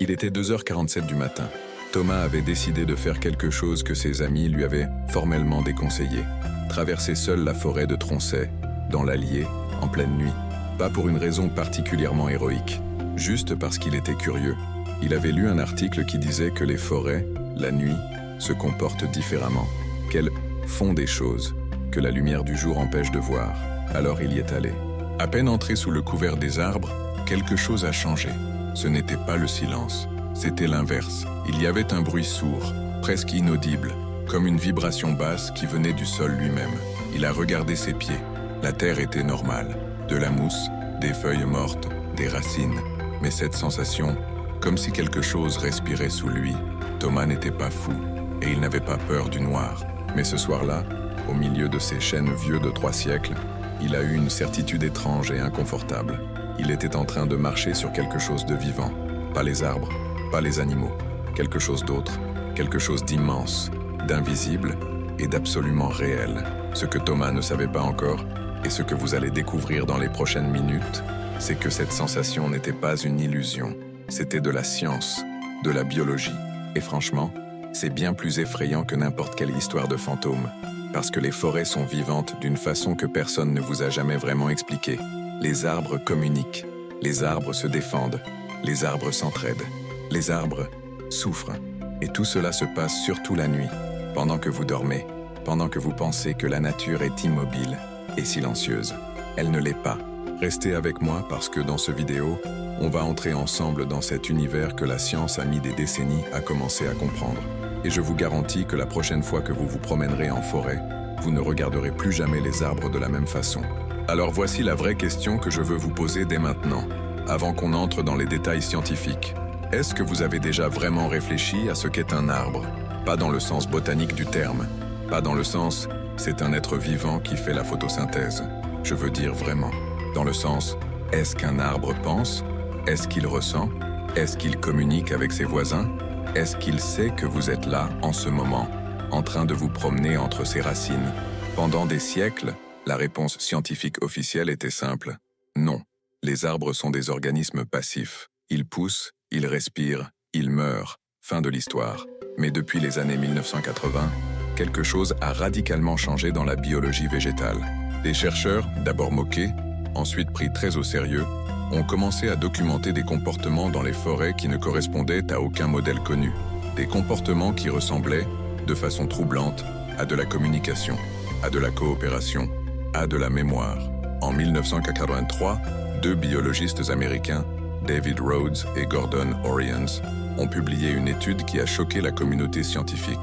Il était 2h47 du matin. Thomas avait décidé de faire quelque chose que ses amis lui avaient formellement déconseillé. Traverser seul la forêt de Tronchet, dans l'Allier, en pleine nuit. Pas pour une raison particulièrement héroïque, juste parce qu'il était curieux. Il avait lu un article qui disait que les forêts, la nuit, se comportent différemment, qu'elles font des choses que la lumière du jour empêche de voir. Alors il y est allé. À peine entré sous le couvert des arbres, quelque chose a changé. Ce n'était pas le silence, c'était l'inverse. Il y avait un bruit sourd, presque inaudible, comme une vibration basse qui venait du sol lui-même. Il a regardé ses pieds. La terre était normale. De la mousse, des feuilles mortes, des racines. Mais cette sensation, comme si quelque chose respirait sous lui. Thomas n'était pas fou, et il n'avait pas peur du noir. Mais ce soir-là, au milieu de ces chênes vieux de 3 siècles, il a eu une certitude étrange et inconfortable. Il était en train de marcher sur quelque chose de vivant. Pas les arbres, pas les animaux. Quelque chose d'autre, quelque chose d'immense, d'invisible et d'absolument réel. Ce que Thomas ne savait pas encore, et ce que vous allez découvrir dans les prochaines minutes, c'est que cette sensation n'était pas une illusion. C'était de la science, de la biologie. Et franchement, c'est bien plus effrayant que n'importe quelle histoire de fantôme. Parce que les forêts sont vivantes d'une façon que personne ne vous a jamais vraiment expliquée. Les arbres communiquent, les arbres se défendent, les arbres s'entraident, les arbres souffrent. Et tout cela se passe surtout la nuit, pendant que vous dormez, pendant que vous pensez que la nature est immobile et silencieuse. Elle ne l'est pas. Restez avec moi parce que dans ce vidéo, on va entrer ensemble dans cet univers que la science a mis des décennies à commencer à comprendre. Et je vous garantis que la prochaine fois que vous vous promènerez en forêt, vous ne regarderez plus jamais les arbres de la même façon. Alors voici la vraie question que je veux vous poser dès maintenant, avant qu'on entre dans les détails scientifiques. Est-ce que vous avez déjà vraiment réfléchi à ce qu'est un arbre? Pas dans le sens botanique du terme, pas dans le sens « c'est un être vivant qui fait la photosynthèse ». Je veux dire vraiment, dans le sens « est-ce qu'un arbre pense? Est-ce qu'il ressent? Est-ce qu'il communique avec ses voisins? Est-ce qu'il sait que vous êtes là, en ce moment, en train de vous promener entre ses racines? Pendant des siècles, la réponse scientifique officielle était simple. Non, les arbres sont des organismes passifs. Ils poussent, ils respirent, ils meurent. Fin de l'histoire. Mais depuis les années 1980, quelque chose a radicalement changé dans la biologie végétale. Des chercheurs, d'abord moqués, ensuite pris très au sérieux, ont commencé à documenter des comportements dans les forêts qui ne correspondaient à aucun modèle connu. Des comportements qui ressemblaient, de façon troublante, à de la communication, à de la coopération, à de la mémoire. En 1983, 2 biologistes américains, David Rhodes et Gordon Orians, ont publié une étude qui a choqué la communauté scientifique.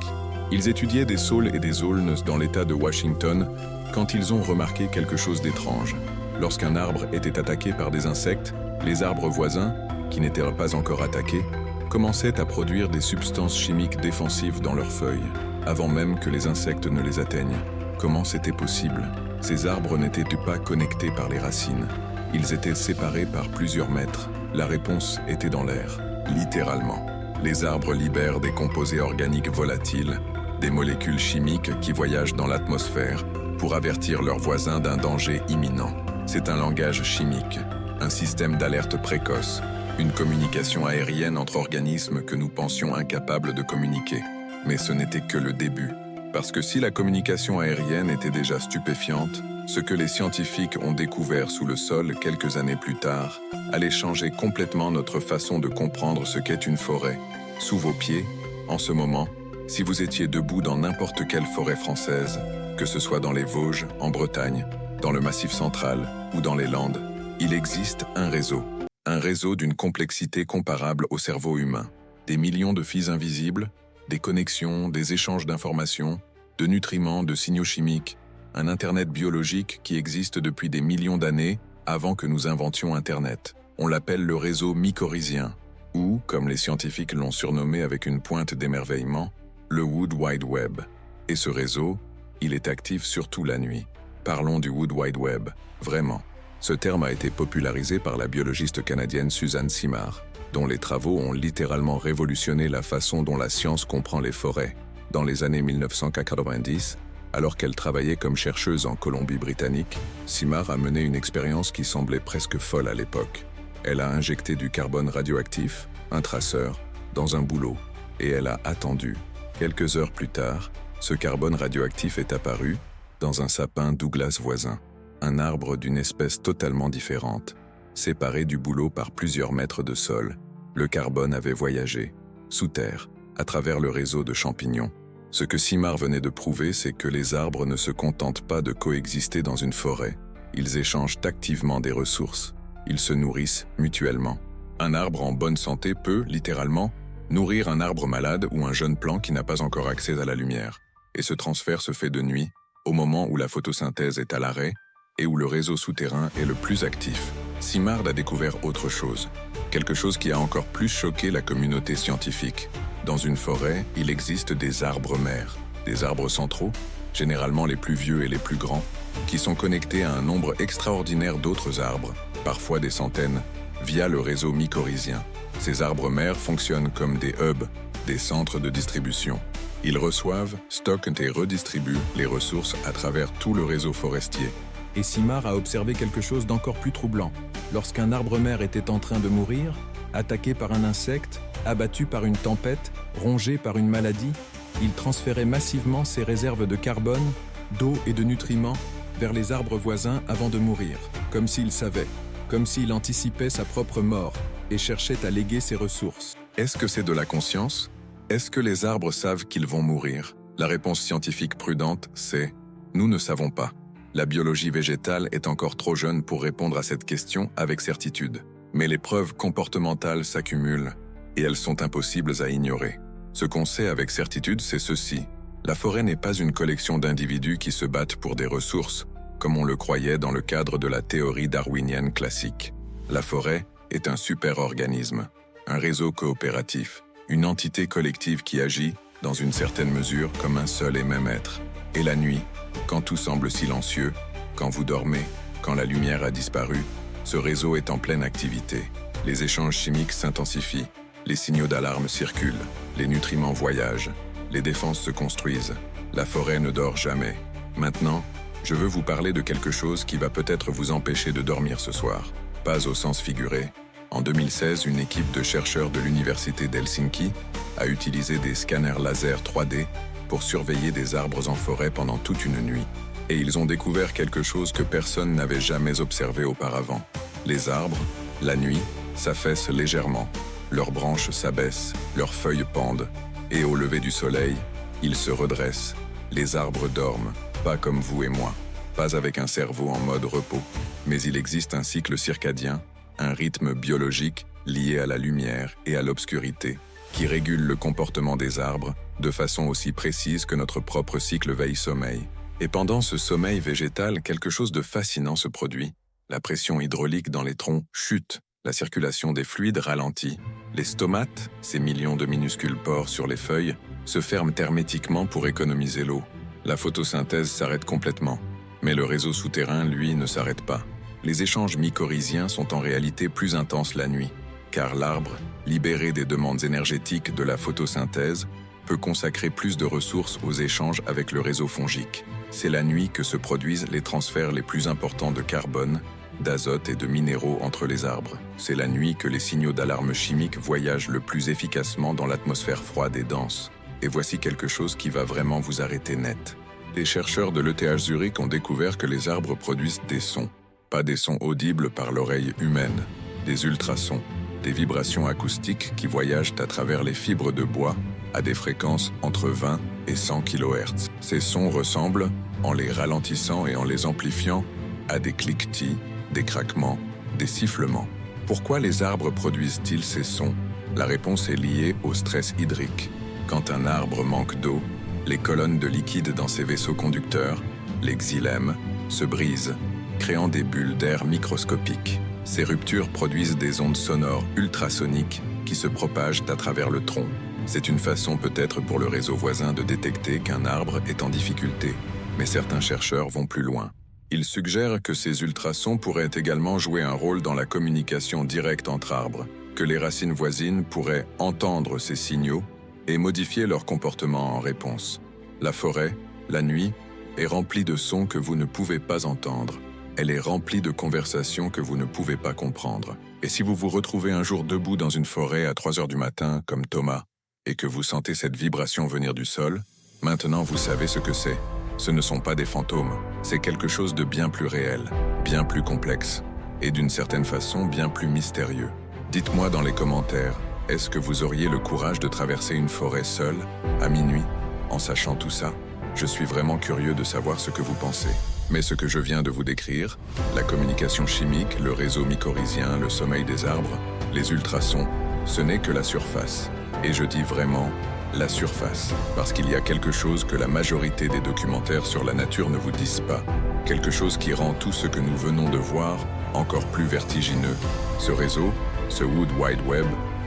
Ils étudiaient des saules et des aulnes dans l'État de Washington quand ils ont remarqué quelque chose d'étrange. Lorsqu'un arbre était attaqué par des insectes, les arbres voisins, qui n'étaient pas encore attaqués, commençaient à produire des substances chimiques défensives dans leurs feuilles, avant même que les insectes ne les atteignent. Comment c'était possible? Ces arbres n'étaient pas connectés par les racines. Ils étaient séparés par plusieurs mètres. La réponse était dans l'air, littéralement. Les arbres libèrent des composés organiques volatiles, des molécules chimiques qui voyagent dans l'atmosphère pour avertir leurs voisins d'un danger imminent. C'est un langage chimique, un système d'alerte précoce, une communication aérienne entre organismes que nous pensions incapables de communiquer. Mais ce n'était que le début. Parce que si la communication aérienne était déjà stupéfiante, ce que les scientifiques ont découvert sous le sol quelques années plus tard allait changer complètement notre façon de comprendre ce qu'est une forêt. Sous vos pieds, en ce moment, si vous étiez debout dans n'importe quelle forêt française, que ce soit dans les Vosges, en Bretagne, dans le Massif central ou dans les Landes, il existe un réseau d'une complexité comparable au cerveau humain. Des millions de fils invisibles, des connexions, des échanges d'informations, de nutriments, de signaux chimiques, un Internet biologique qui existe depuis des millions d'années avant que nous inventions Internet. On l'appelle le réseau mycorhizien, ou, comme les scientifiques l'ont surnommé avec une pointe d'émerveillement, le Wood Wide Web. Et ce réseau, il est actif surtout la nuit. Parlons du Wood Wide Web, vraiment. Ce terme a été popularisé par la biologiste canadienne Suzanne Simard, dont les travaux ont littéralement révolutionné la façon dont la science comprend les forêts. Dans les années 1990, alors qu'elle travaillait comme chercheuse en Colombie-Britannique, Simard a mené une expérience qui semblait presque folle à l'époque. Elle a injecté du carbone radioactif, un traceur, dans un boulot, et elle a attendu. Quelques heures plus tard, ce carbone radioactif est apparu dans un sapin Douglas voisin, un arbre d'une espèce totalement différente. Séparé du boulot par plusieurs mètres de sol, le carbone avait voyagé, sous terre, à travers le réseau de champignons. Ce que Simard venait de prouver, c'est que les arbres ne se contentent pas de coexister dans une forêt. Ils échangent activement des ressources. Ils se nourrissent mutuellement. Un arbre en bonne santé peut, littéralement, nourrir un arbre malade ou un jeune plant qui n'a pas encore accès à la lumière. Et ce transfert se fait de nuit, au moment où la photosynthèse est à l'arrêt et où le réseau souterrain est le plus actif. Simard a découvert autre chose, quelque chose qui a encore plus choqué la communauté scientifique. Dans une forêt, il existe des arbres mères, des arbres centraux, généralement les plus vieux et les plus grands, qui sont connectés à un nombre extraordinaire d'autres arbres, parfois des centaines, via le réseau mycorhizien. Ces arbres mères fonctionnent comme des hubs, des centres de distribution. Ils reçoivent, stockent et redistribuent les ressources à travers tout le réseau forestier. Et Simard a observé quelque chose d'encore plus troublant. Lorsqu'un arbre mère était en train de mourir, attaqué par un insecte, abattu par une tempête, rongé par une maladie, il transférait massivement ses réserves de carbone, d'eau et de nutriments vers les arbres voisins avant de mourir, comme s'il savait, comme s'il anticipait sa propre mort et cherchait à léguer ses ressources. Est-ce que c'est de la conscience ? Est-ce que les arbres savent qu'ils vont mourir ? La réponse scientifique prudente, c'est « nous ne savons pas ». La biologie végétale est encore trop jeune pour répondre à cette question avec certitude. Mais les preuves comportementales s'accumulent et elles sont impossibles à ignorer. Ce qu'on sait avec certitude, c'est ceci. La forêt n'est pas une collection d'individus qui se battent pour des ressources, comme on le croyait dans le cadre de la théorie darwinienne classique. La forêt est un super-organisme, un réseau coopératif, une entité collective qui agit, dans une certaine mesure, comme un seul et même être. Et la nuit, quand tout semble silencieux, quand vous dormez, quand la lumière a disparu, ce réseau est en pleine activité. Les échanges chimiques s'intensifient, les signaux d'alarme circulent, les nutriments voyagent, les défenses se construisent. La forêt ne dort jamais. Maintenant, je veux vous parler de quelque chose qui va peut-être vous empêcher de dormir ce soir. Pas au sens figuré. En 2016, une équipe de chercheurs de l'université d'Helsinki a utilisé des scanners laser 3D pour surveiller des arbres en forêt pendant toute une nuit. Et ils ont découvert quelque chose que personne n'avait jamais observé auparavant. Les arbres, la nuit, s'affaissent légèrement. Leurs branches s'abaissent, leurs feuilles pendent, et au lever du soleil, ils se redressent. Les arbres dorment, pas comme vous et moi, pas avec un cerveau en mode repos, mais il existe un cycle circadien, un rythme biologique lié à la lumière et à l'obscurité, qui régule le comportement des arbres de façon aussi précise que notre propre cycle veille-sommeil. Et pendant ce sommeil végétal, quelque chose de fascinant se produit. La pression hydraulique dans les troncs chute, la circulation des fluides ralentit. Les stomates, ces millions de minuscules pores sur les feuilles, se ferment hermétiquement pour économiser l'eau. La photosynthèse s'arrête complètement, mais le réseau souterrain, lui, ne s'arrête pas. Les échanges mycorhiziens sont en réalité plus intenses la nuit, car l'arbre, libéré des demandes énergétiques de la photosynthèse, peut consacrer plus de ressources aux échanges avec le réseau fongique. C'est la nuit que se produisent les transferts les plus importants de carbone, d'azote et de minéraux entre les arbres. C'est la nuit que les signaux d'alarme chimique voyagent le plus efficacement dans l'atmosphère froide et dense. Et voici quelque chose qui va vraiment vous arrêter net. Les chercheurs de l'ETH Zurich ont découvert que les arbres produisent des sons. Pas des sons audibles par l'oreille humaine, des ultrasons, des vibrations acoustiques qui voyagent à travers les fibres de bois à des fréquences entre 20 et 100 kHz. Ces sons ressemblent, en les ralentissant et en les amplifiant, à des cliquetis, des craquements, des sifflements. Pourquoi les arbres produisent-ils ces sons ? La réponse est liée au stress hydrique. Quand un arbre manque d'eau, les colonnes de liquide dans ses vaisseaux conducteurs, les xylèmes, se brisent, créant des bulles d'air microscopiques. Ces ruptures produisent des ondes sonores ultrasoniques qui se propagent à travers le tronc. C'est une façon peut-être pour le réseau voisin de détecter qu'un arbre est en difficulté, mais certains chercheurs vont plus loin. Ils suggèrent que ces ultrasons pourraient également jouer un rôle dans la communication directe entre arbres, que les racines voisines pourraient entendre ces signaux et modifier leur comportement en réponse. La forêt, la nuit, est remplie de sons que vous ne pouvez pas entendre. Elle est remplie de conversations que vous ne pouvez pas comprendre. Et si vous vous retrouvez un jour debout dans une forêt à 3 heures du matin, comme Thomas, et que vous sentez cette vibration venir du sol, maintenant vous savez ce que c'est. Ce ne sont pas des fantômes, c'est quelque chose de bien plus réel, bien plus complexe, et d'une certaine façon bien plus mystérieux. Dites-moi dans les commentaires, est-ce que vous auriez le courage de traverser une forêt seule, à minuit, en sachant tout ça? Je suis vraiment curieux de savoir ce que vous pensez. Mais ce que je viens de vous décrire, la communication chimique, le réseau mycorhizien, le sommeil des arbres, les ultrasons, ce n'est que la surface. Et je dis vraiment la surface, parce qu'il y a quelque chose que la majorité des documentaires sur la nature ne vous disent pas. Quelque chose qui rend tout ce que nous venons de voir encore plus vertigineux. Ce réseau, ce Wood Wide Web,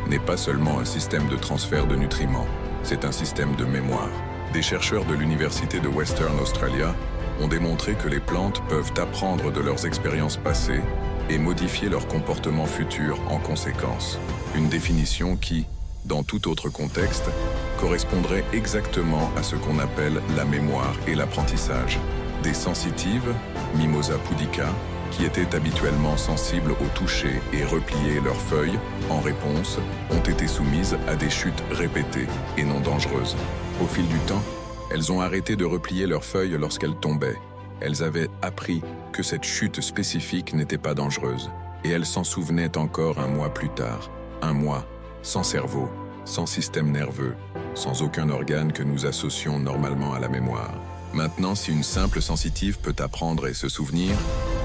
n'est pas seulement un système de transfert de nutriments, c'est un système de mémoire. Des chercheurs de l'Université de Western Australia ont démontré que les plantes peuvent apprendre de leurs expériences passées et modifier leur comportement futur en conséquence. Une définition qui, dans tout autre contexte, correspondrait exactement à ce qu'on appelle la mémoire et l'apprentissage. Des sensitives, Mimosa pudica, qui étaient habituellement sensibles au toucher et repliaient leurs feuilles, en réponse, ont été soumises à des chutes répétées et non dangereuses. Au fil du temps, elles ont arrêté de replier leurs feuilles lorsqu'elles tombaient. Elles avaient appris que cette chute spécifique n'était pas dangereuse, et elles s'en souvenaient encore un mois plus tard. Un mois, sans cerveau, sans système nerveux, sans aucun organe que nous associons normalement à la mémoire. Maintenant, si une simple sensitive peut apprendre et se souvenir,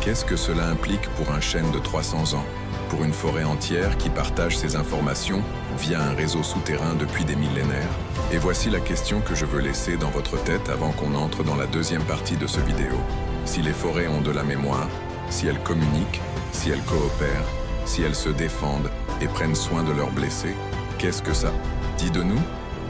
qu'est-ce que cela implique pour un chêne de 300 ans, pour une forêt entière qui partage ses informations via un réseau souterrain depuis des millénaires? Et voici la question que je veux laisser dans votre tête avant qu'on entre dans la deuxième partie de cette vidéo. Si les forêts ont de la mémoire, si elles communiquent, si elles coopèrent, si elles se défendent et prennent soin de leurs blessés, qu'est-ce que ça dit de nous?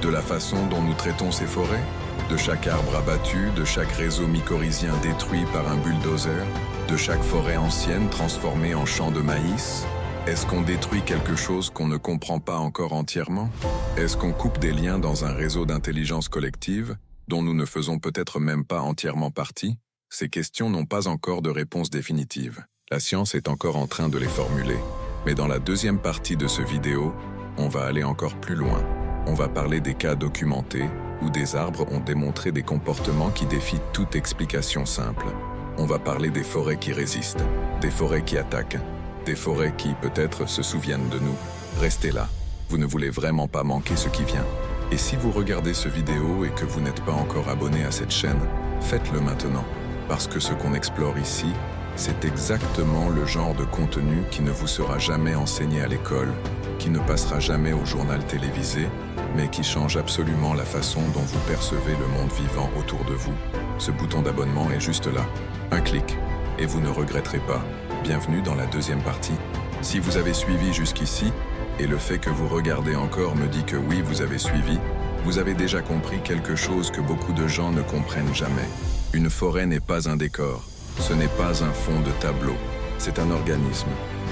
De la façon dont nous traitons ces forêts? De chaque arbre abattu, de chaque réseau mycorhizien détruit par un bulldozer, de chaque forêt ancienne transformée en champ de maïs? Est-ce qu'on détruit quelque chose qu'on ne comprend pas encore entièrement? Est-ce qu'on coupe des liens dans un réseau d'intelligence collective dont nous ne faisons peut-être même pas entièrement partie? Ces questions n'ont pas encore de réponse définitive. La science est encore en train de les formuler. Mais dans la deuxième partie de cette vidéo, on va aller encore plus loin. On va parler des cas documentés où des arbres ont démontré des comportements qui défient toute explication simple. On va parler des forêts qui résistent, des forêts qui attaquent, des forêts qui, peut-être, se souviennent de nous. Restez là, vous ne voulez vraiment pas manquer ce qui vient. Et si vous regardez cette vidéo et que vous n'êtes pas encore abonné à cette chaîne, faites-le maintenant, parce que ce qu'on explore ici, c'est exactement le genre de contenu qui ne vous sera jamais enseigné à l'école, qui ne passera jamais au journal télévisé, mais qui change absolument la façon dont vous percevez le monde vivant autour de vous. Ce bouton d'abonnement est juste là. Un clic, et vous ne regretterez pas. Bienvenue dans la deuxième partie. Si vous avez suivi jusqu'ici, et le fait que vous regardez encore me dit que oui, vous avez suivi, vous avez déjà compris quelque chose que beaucoup de gens ne comprennent jamais. Une forêt n'est pas un décor, ce n'est pas un fond de tableau, c'est un organisme,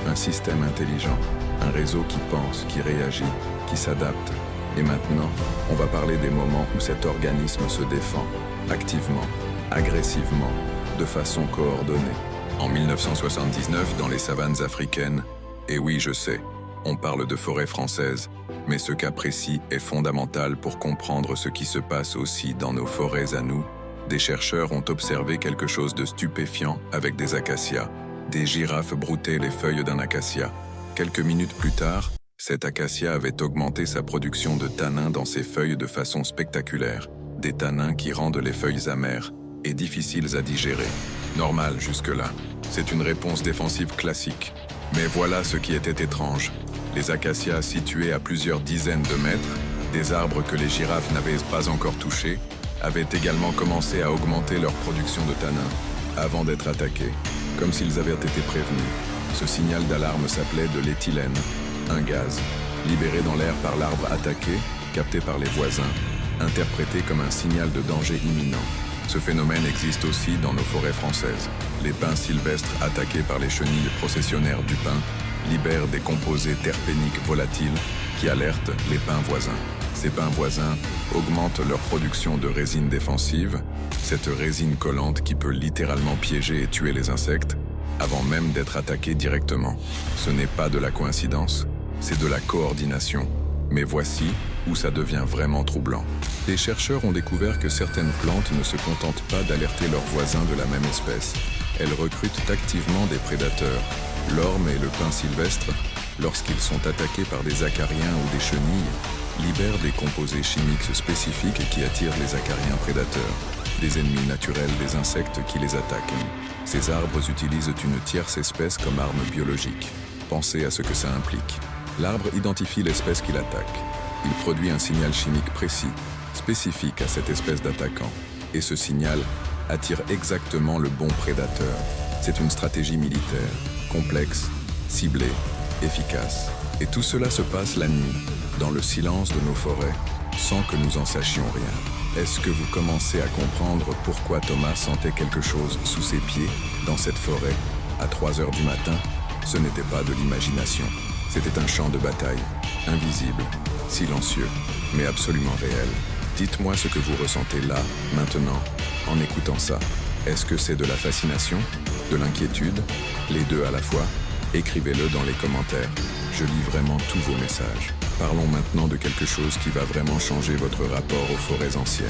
un système intelligent, un réseau qui pense, qui réagit, qui s'adapte. Et maintenant, on va parler des moments où cet organisme se défend, activement, agressivement, de façon coordonnée. En 1979, dans les savanes africaines, et oui, je sais, on parle de forêt française, mais ce cas précis est fondamental pour comprendre ce qui se passe aussi dans nos forêts à nous. Des chercheurs ont observé quelque chose de stupéfiant avec des acacias. Des girafes broutaient les feuilles d'un acacia. Quelques minutes plus tard, cet acacia avait augmenté sa production de tanins dans ses feuilles de façon spectaculaire. Des tanins qui rendent les feuilles amères et difficiles à digérer. Normal jusque-là. C'est une réponse défensive classique. Mais voilà ce qui était étrange. Les acacias situés à plusieurs dizaines de mètres, des arbres que les girafes n'avaient pas encore touchés, avaient également commencé à augmenter leur production de tanins avant d'être attaqués, comme s'ils avaient été prévenus. Ce signal d'alarme s'appelait de l'éthylène, un gaz, libéré dans l'air par l'arbre attaqué, capté par les voisins, interprété comme un signal de danger imminent. Ce phénomène existe aussi dans nos forêts françaises. Les pins sylvestres attaqués par les chenilles processionnaires du pin libèrent des composés terpéniques volatiles qui alertent les pins voisins. Ces pins voisins augmentent leur production de résine défensive, cette résine collante qui peut littéralement piéger et tuer les insectes, avant même d'être attaqués directement. Ce n'est pas de la coïncidence, c'est de la coordination. Mais voici où ça devient vraiment troublant. Les chercheurs ont découvert que certaines plantes ne se contentent pas d'alerter leurs voisins de la même espèce. Elles recrutent activement des prédateurs. L'orme et le pin sylvestre, lorsqu'ils sont attaqués par des acariens ou des chenilles, libèrent des composés chimiques spécifiques qui attirent les acariens prédateurs, des ennemis naturels des insectes qui les attaquent. Ces arbres utilisent une tierce espèce comme arme biologique. Pensez à ce que ça implique. L'arbre identifie l'espèce qu'il attaque. Il produit un signal chimique précis, spécifique à cette espèce d'attaquant. Et ce signal attire exactement le bon prédateur. C'est une stratégie militaire, complexe, ciblée, efficace. Et tout cela se passe la nuit, dans le silence de nos forêts, sans que nous en sachions rien. Est-ce que vous commencez à comprendre pourquoi Thomas sentait quelque chose sous ses pieds, dans cette forêt, à 3 heures du matin? Ce n'était pas de l'imagination. C'était un champ de bataille, invisible, silencieux, mais absolument réel. Dites-moi ce que vous ressentez là, maintenant, en écoutant ça. Est-ce que c'est de la fascination, de l'inquiétude, les deux à la fois? Écrivez-le dans les commentaires. Je lis vraiment tous vos messages. Parlons maintenant de quelque chose qui va vraiment changer votre rapport aux forêts anciennes.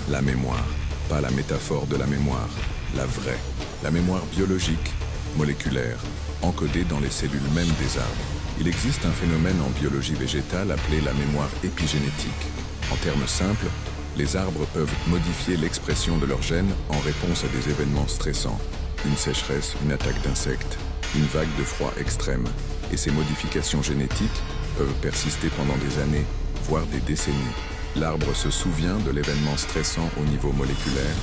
La mémoire. Pas la métaphore de la mémoire, la vraie. La mémoire biologique, moléculaire, encodée dans les cellules mêmes des arbres. Il existe un phénomène en biologie végétale appelé la mémoire épigénétique. En termes simples, les arbres peuvent modifier l'expression de leurs gènes en réponse à des événements stressants. Une sécheresse, une attaque d'insectes, une vague de froid extrême. Et ces modifications génétiques peuvent persister pendant des années, voire des décennies. L'arbre se souvient de l'événement stressant au niveau moléculaire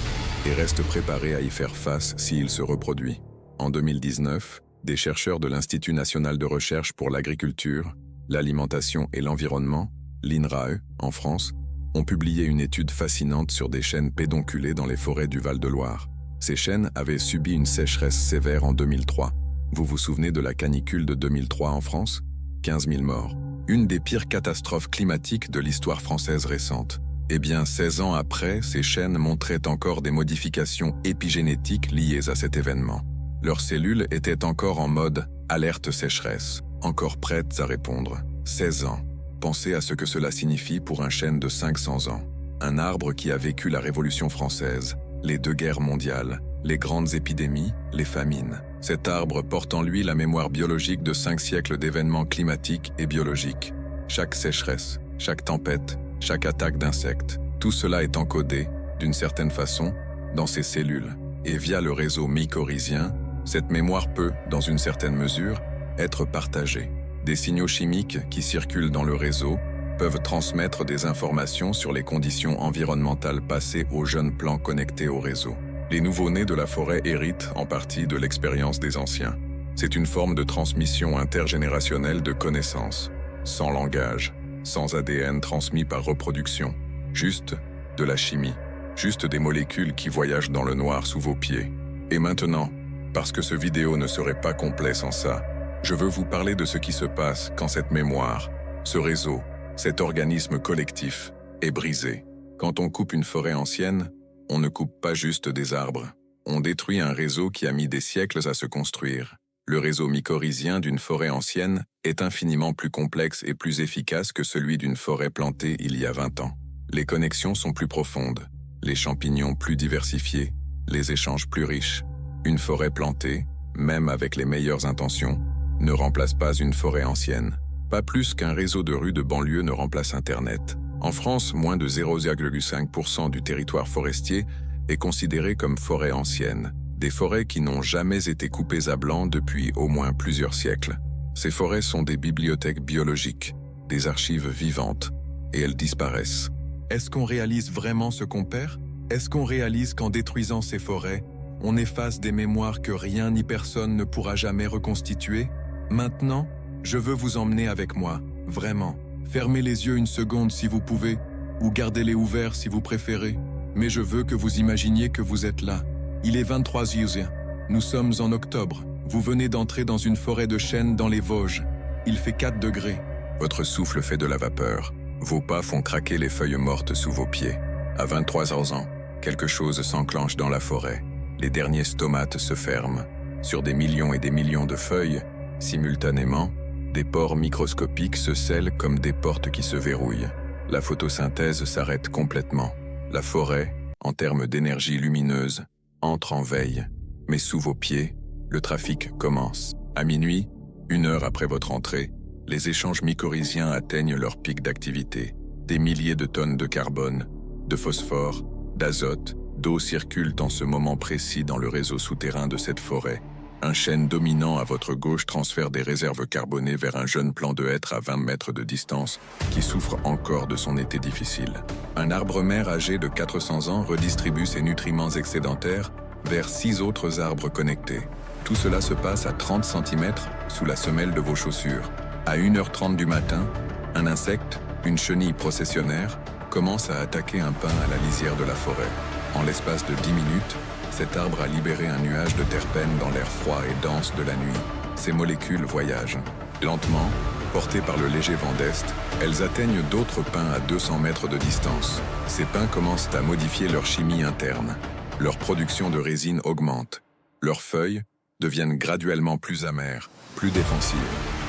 et reste préparé à y faire face s'il se reproduit. En 2019, des chercheurs de l'Institut national de recherche pour l'agriculture, l'alimentation et l'environnement, l'INRAE, en France, ont publié une étude fascinante sur des chênes pédonculés dans les forêts du Val-de-Loire. Ces chênes avaient subi une sécheresse sévère en 2003. Vous vous souvenez de la canicule de 2003 en France? 15 000 morts. Une des pires catastrophes climatiques de l'histoire française récente. Eh bien, 16 ans après, ces chênes montraient encore des modifications épigénétiques liées à cet événement. Leurs cellules étaient encore en mode « alerte sécheresse », encore prêtes à répondre. 16 ans. Pensez à ce que cela signifie pour un chêne de 500 ans. Un arbre qui a vécu la Révolution française, les 2 guerres mondiales, les grandes épidémies, les famines. Cet arbre porte en lui la mémoire biologique de 5 siècles d'événements climatiques et biologiques. Chaque sécheresse, chaque tempête, chaque attaque d'insectes, tout cela est encodé, d'une certaine façon, dans ces cellules. Et via le réseau mycorhizien, cette mémoire peut, dans une certaine mesure, être partagée. Des signaux chimiques qui circulent dans le réseau peuvent transmettre des informations sur les conditions environnementales passées aux jeunes plants connectés au réseau. Les nouveau-nés de la forêt héritent en partie de l'expérience des anciens. C'est une forme de transmission intergénérationnelle de connaissances, sans langage, sans ADN transmis par reproduction, juste de la chimie, juste des molécules qui voyagent dans le noir sous vos pieds. Et maintenant, parce que ce vidéo ne serait pas complet sans ça, je veux vous parler de ce qui se passe quand cette mémoire, ce réseau, cet organisme collectif est brisé. Quand on coupe une forêt ancienne, on ne coupe pas juste des arbres. On détruit un réseau qui a mis des siècles à se construire. Le réseau mycorhizien d'une forêt ancienne est infiniment plus complexe et plus efficace que celui d'une forêt plantée il y a 20 ans. Les connexions sont plus profondes, les champignons plus diversifiés, les échanges plus riches. Une forêt plantée, même avec les meilleures intentions, ne remplace pas une forêt ancienne. Pas plus qu'un réseau de rues de banlieue ne remplace Internet. En France, moins de 0,5% du territoire forestier est considéré comme forêt ancienne. Des forêts qui n'ont jamais été coupées à blanc depuis au moins plusieurs siècles. Ces forêts sont des bibliothèques biologiques, des archives vivantes, et elles disparaissent. Est-ce qu'on réalise vraiment ce qu'on perd? Est-ce qu'on réalise qu'en détruisant ces forêts, on efface des mémoires que rien ni personne ne pourra jamais reconstituer? Maintenant, je veux vous emmener avec moi, vraiment. Fermez les yeux une seconde si vous pouvez, ou gardez-les ouverts si vous préférez. Mais je veux que vous imaginiez que vous êtes là. Il est 23 heures. Nous sommes en octobre. Vous venez d'entrer dans une forêt de chênes dans les Vosges. Il fait 4 degrés. Votre souffle fait de la vapeur. Vos pas font craquer les feuilles mortes sous vos pieds. À 23 ans, quelque chose s'enclenche dans la forêt. Les derniers stomates se ferment. Sur des millions et des millions de feuilles, simultanément, des pores microscopiques se scellent comme des portes qui se verrouillent. La photosynthèse s'arrête complètement. La forêt, en termes d'énergie lumineuse, entre en veille. Mais sous vos pieds, le trafic commence. À minuit, 1 heure après votre entrée, les échanges mycorhiziens atteignent leur pic d'activité. Des milliers de tonnes de carbone, de phosphore, d'azote, d'eau circulent en ce moment précis dans le réseau souterrain de cette forêt. Un chêne dominant à votre gauche transfère des réserves carbonées vers un jeune plant de hêtre à 20 mètres de distance qui souffre encore de son été difficile. Un arbre-mère âgé de 400 ans redistribue ses nutriments excédentaires vers 6 autres arbres connectés. Tout cela se passe à 30 cm sous la semelle de vos chaussures. À 1h30 du matin, un insecte, une chenille processionnaire, commence à attaquer un pin à la lisière de la forêt. En l'espace de 10 minutes, cet arbre a libéré un nuage de terpènes dans l'air froid et dense de la nuit. Ces molécules voyagent. Lentement, portées par le léger vent d'est, elles atteignent d'autres pins à 200 mètres de distance. Ces pins commencent à modifier leur chimie interne. Leur production de résine augmente. Leurs feuilles deviennent graduellement plus amères, plus défensives.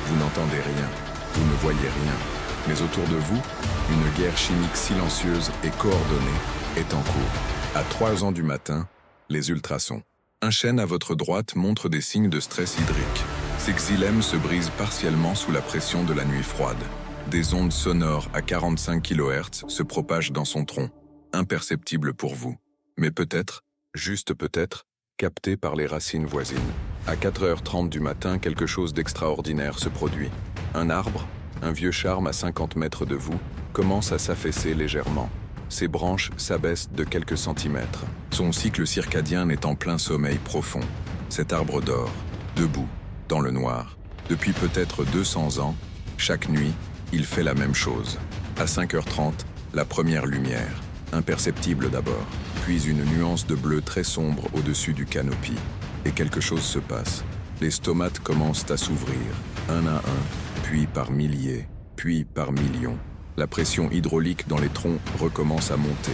Vous n'entendez rien, vous ne voyez rien. Mais autour de vous, une guerre chimique silencieuse et coordonnée est en cours. À 3 ans du matin, les ultrasons. Un chêne à votre droite montre des signes de stress hydrique. Ses xylèmes se brisent partiellement sous la pression de la nuit froide. Des ondes sonores à 45 kHz se propagent dans son tronc, imperceptibles pour vous. Mais peut-être, juste peut-être, captées par les racines voisines. À 4h30 du matin, quelque chose d'extraordinaire se produit. Un arbre, un vieux charme à 50 mètres de vous, commence à s'affaisser légèrement. Ses branches s'abaissent de quelques centimètres. Son cycle circadien est en plein sommeil profond. Cet arbre dort, debout, dans le noir. Depuis peut-être 200 ans, chaque nuit, il fait la même chose. À 5h30, la première lumière, imperceptible d'abord, puis une nuance de bleu très sombre au-dessus du canopy. Et quelque chose se passe. Les stomates commencent à s'ouvrir, un à un, puis par milliers, puis par millions. La pression hydraulique dans les troncs recommence à monter.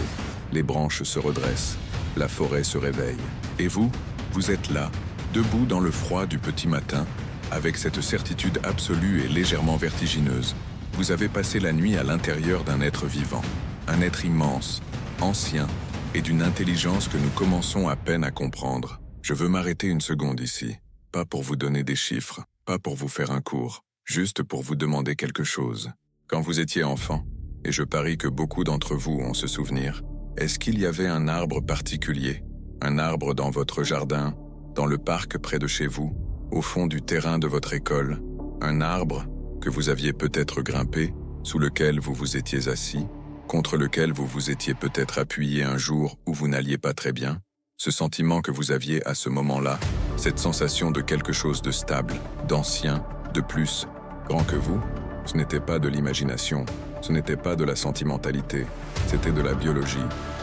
Les branches se redressent. La forêt se réveille. Et vous, vous êtes là, debout dans le froid du petit matin, avec cette certitude absolue et légèrement vertigineuse. Vous avez passé la nuit à l'intérieur d'un être vivant. Un être immense, ancien, et d'une intelligence que nous commençons à peine à comprendre. Je veux m'arrêter une seconde ici. Pas pour vous donner des chiffres, pas pour vous faire un cours, juste pour vous demander quelque chose. Quand vous étiez enfant, et je parie que beaucoup d'entre vous ont ce souvenir, est-ce qu'il y avait un arbre particulier, un arbre dans votre jardin, dans le parc près de chez vous, au fond du terrain de votre école, un arbre que vous aviez peut-être grimpé, sous lequel vous vous étiez assis, contre lequel vous vous étiez peut-être appuyé un jour où vous n'alliez pas très bien? Ce sentiment que vous aviez à ce moment-là, cette sensation de quelque chose de stable, d'ancien, de plus, grand que vous, ce n'était pas de l'imagination, ce n'était pas de la sentimentalité, c'était de la biologie.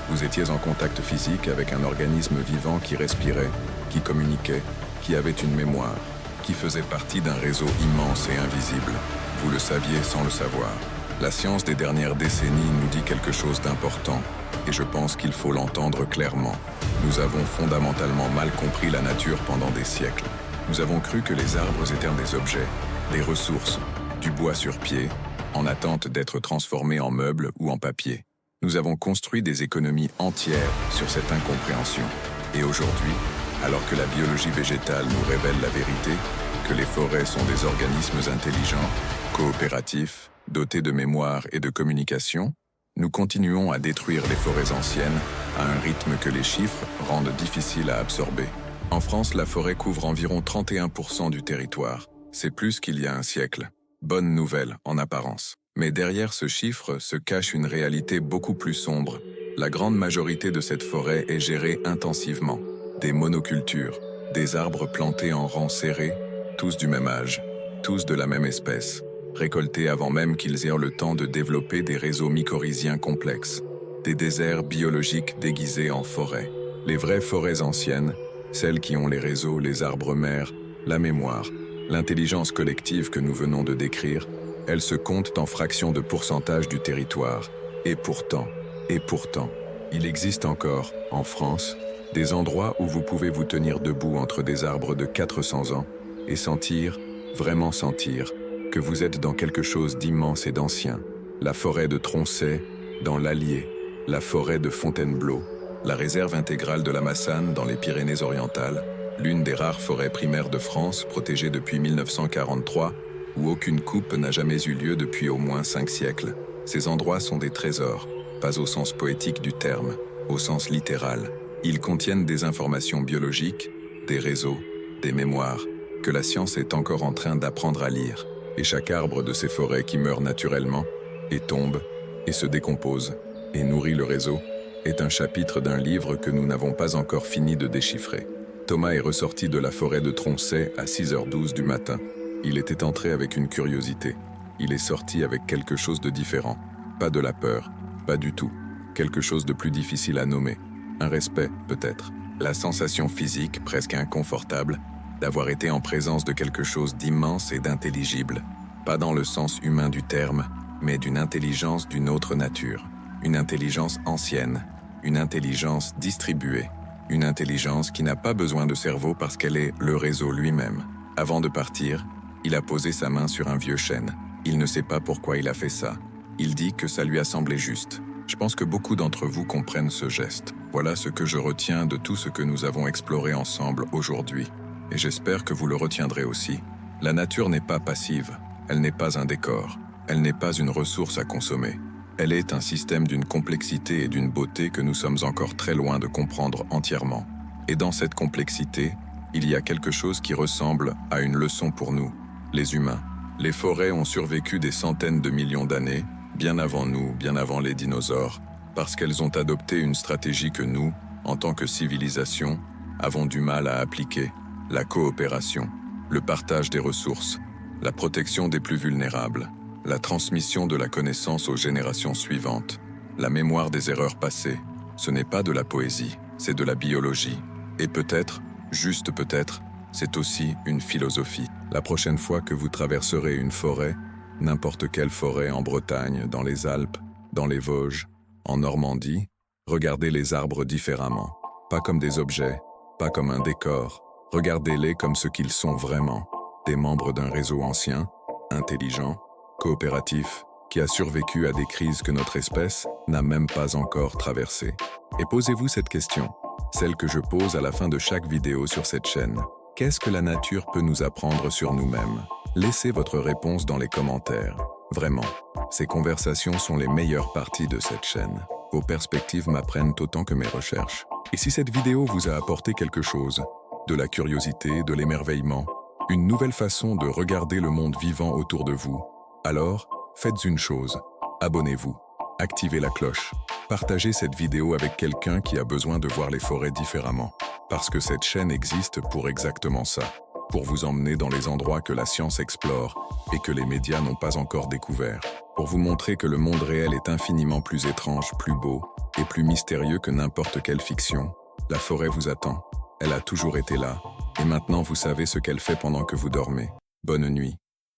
Vous étiez en contact physique avec un organisme vivant qui respirait, qui communiquait, qui avait une mémoire, qui faisait partie d'un réseau immense et invisible. Vous le saviez sans le savoir. La science des dernières décennies nous dit quelque chose d'important, et je pense qu'il faut l'entendre clairement. Nous avons fondamentalement mal compris la nature pendant des siècles. Nous avons cru que les arbres étaient des objets, des ressources, du bois sur pied, en attente d'être transformés en meubles ou en papier. Nous avons construit des économies entières sur cette incompréhension. Et aujourd'hui, alors que la biologie végétale nous révèle la vérité, que les forêts sont des organismes intelligents, coopératifs, dotés de mémoire et de communication, nous continuons à détruire les forêts anciennes à un rythme que les chiffres rendent difficile à absorber. En France, la forêt couvre environ 31% du territoire. C'est plus qu'il y a un siècle. Bonne nouvelle, en apparence. Mais derrière ce chiffre se cache une réalité beaucoup plus sombre. La grande majorité de cette forêt est gérée intensivement. Des monocultures, des arbres plantés en rangs serrés, tous du même âge, tous de la même espèce, récoltés avant même qu'ils aient le temps de développer des réseaux mycorhiziens complexes. Des déserts biologiques déguisés en forêts. Les vraies forêts anciennes, celles qui ont les réseaux, les arbres-mères, la mémoire, l'intelligence collective que nous venons de décrire, elles se comptent en fractions de pourcentage du territoire. Et pourtant, il existe encore, en France, Des endroits où vous pouvez vous tenir debout entre des arbres de 400 ans et sentir, vraiment sentir, que vous êtes dans quelque chose d'immense et d'ancien. La forêt de Tronchet, dans l'Allier, la forêt de Fontainebleau, la réserve intégrale de la Massane dans les Pyrénées-Orientales, l'une des rares forêts primaires de France protégée depuis 1943, où aucune coupe n'a jamais eu lieu depuis au moins 5 siècles. Ces endroits sont des trésors, pas au sens poétique du terme, au sens littéral. Ils contiennent des informations biologiques, des réseaux, des mémoires, que la science est encore en train d'apprendre à lire. Et chaque arbre de ces forêts qui meurt naturellement, et tombe, et se décompose, et nourrit le réseau, est un chapitre d'un livre que nous n'avons pas encore fini de déchiffrer. Thomas est ressorti de la forêt de Tronchet à 6h12 du matin. Il était entré avec une curiosité. Il est sorti avec quelque chose de différent. Pas de la peur, pas du tout. Quelque chose de plus difficile à nommer. Un respect, peut-être. La sensation physique, presque inconfortable, d'avoir été en présence de quelque chose d'immense et d'intelligible. Pas dans le sens humain du terme, mais d'une intelligence d'une autre nature. Une intelligence ancienne, une intelligence distribuée, une intelligence qui n'a pas besoin de cerveau parce qu'elle est le réseau lui-même. Avant de partir, il a posé sa main sur un vieux chêne. Il ne sait pas pourquoi il a fait ça. Il dit que ça lui a semblé juste. Je pense que beaucoup d'entre vous comprennent ce geste. Voilà ce que je retiens de tout ce que nous avons exploré ensemble aujourd'hui. Et j'espère que vous le retiendrez aussi. La nature n'est pas passive, elle n'est pas un décor, elle n'est pas une ressource à consommer. Elle est un système d'une complexité et d'une beauté que nous sommes encore très loin de comprendre entièrement. Et dans cette complexité, il y a quelque chose qui ressemble à une leçon pour nous, les humains. Les forêts ont survécu des centaines de millions d'années, bien avant nous, bien avant les dinosaures, parce qu'elles ont adopté une stratégie que nous, en tant que civilisation, avons du mal à appliquer, la coopération, le partage des ressources, la protection des plus vulnérables, la transmission de la connaissance aux générations suivantes, la mémoire des erreurs passées. Ce n'est pas de la poésie, c'est de la biologie. Et peut-être, juste peut-être, c'est aussi une philosophie. La prochaine fois que vous traverserez une forêt, n'importe quelle forêt en Bretagne, dans les Alpes, dans les Vosges, en Normandie, regardez les arbres différemment. Pas comme des objets, pas comme un décor. Regardez-les comme ce qu'ils sont vraiment, des membres d'un réseau ancien, intelligent, coopératif, qui a survécu à des crises que notre espèce n'a même pas encore traversées. Et posez-vous cette question, celle que je pose à la fin de chaque vidéo sur cette chaîne. Qu'est-ce que la nature peut nous apprendre sur nous-mêmes? Laissez votre réponse dans les commentaires. Vraiment, ces conversations sont les meilleures parties de cette chaîne. Vos perspectives m'apprennent autant que mes recherches. Et si cette vidéo vous a apporté quelque chose, de la curiosité, de l'émerveillement, une nouvelle façon de regarder le monde vivant autour de vous, alors, faites une chose, abonnez-vous, activez la cloche, partagez cette vidéo avec quelqu'un qui a besoin de voir les forêts différemment. Parce que cette chaîne existe pour exactement ça, pour vous emmener dans les endroits que la science explore et que les médias n'ont pas encore découverts, pour vous montrer que le monde réel est infiniment plus étrange, plus beau et plus mystérieux que n'importe quelle fiction. La forêt vous attend, elle a toujours été là, et maintenant vous savez ce qu'elle fait pendant que vous dormez. Bonne nuit.